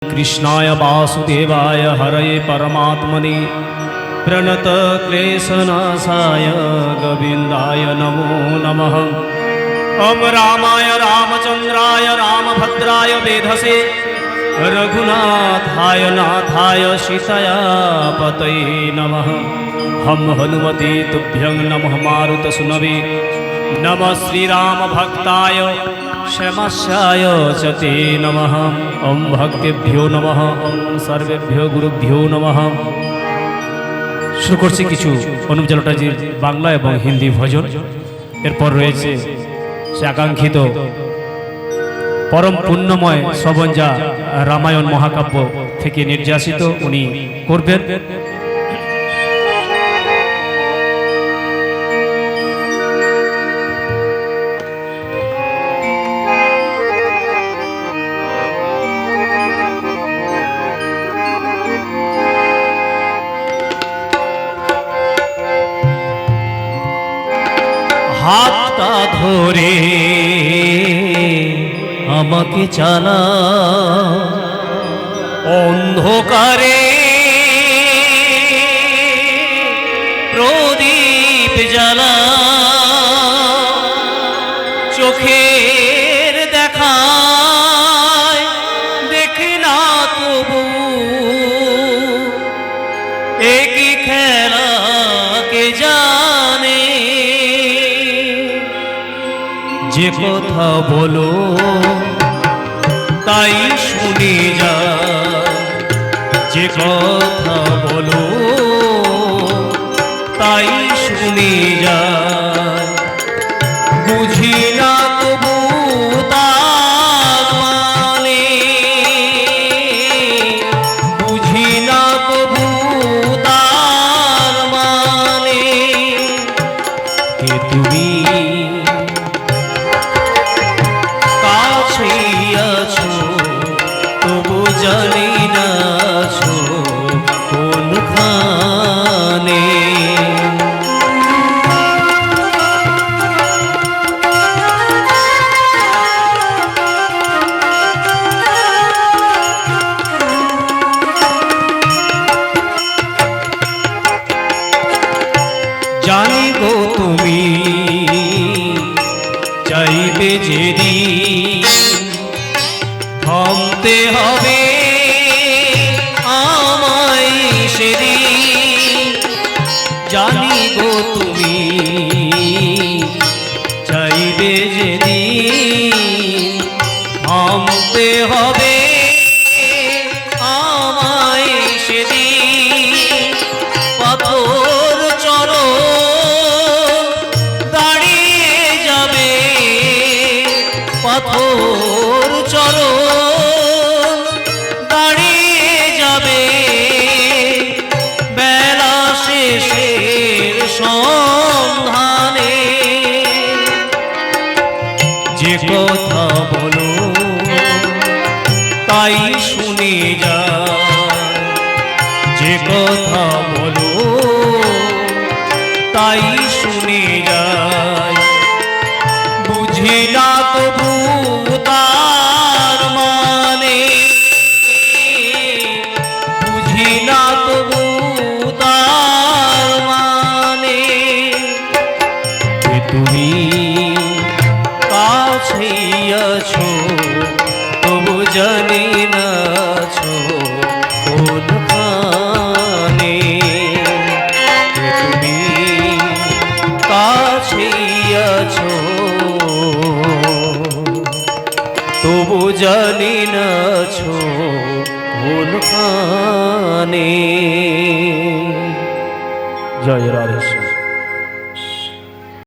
कृष्णाय वासुदेवाय हरये परमात्मने प्रणतक्लेशनाशाय गोविन्दाय नमो नमः। ॐ रामाय रामचन्द्राय रामभद्राय वेधसे रघुनाथाय नाथाय सीतया पतये नमः। हम हनुमते तुभ्यं नमः मारुतसुनवे नमः श्रीरामभक्ताय क्षमस्याय च ते नमः। ॐ भक्तेभ्यो नमः। ॐ सर्वेभ्यो गुरुभ्यो नमः। শুরু করছি কিছু অনুপ জলটাজির বাংলা এবং হিন্দি ভজন। এরপর রয়েছে সে আকাঙ্ক্ষিত পরম পুণ্যময় শ্রবণ যা রামায়ণ মহাকাব্য থেকে নির্যাসিত উনি করবেন। হাতটা ধরে আমাকে চালা অন্ধকারে প্রদীপ জ্বালা চোখের দেখায় দেখি না তবু একই খেলা কে জানে। যে কথা বলো তাই শুনে যা, যে কথা বলো তাই শুনে যা। বুঝি না তবু তার মানে, বুঝি না তবু তার মানে। কে তুমি জানি না ছো কোনখানে। জানি গো তুমি চাইবে যেদিন থামতে হবে আমায় সেদিন। জানি গো তুমি চাইবে যেদিন থামতে হবে আমায় সেদিন। পাথর চলো দাঁড়িয়ে যাবে, পাথর চলো দাঁড়িয়ে যাবে। বেলা শেষের সন্ধানে যে কথা বলো তাই শুনে যা, যে কথা বলো তাই শুনে যায়। বুঝি না তবু তার মানে, বুঝি না তবু তার মানে। তুমি কাছেই আছো তবু জানি না ছো কোনখানে। তুমি কাছেই আছো তবু জানি না ছো কোনখানে। জয় রাধেশ্যাম।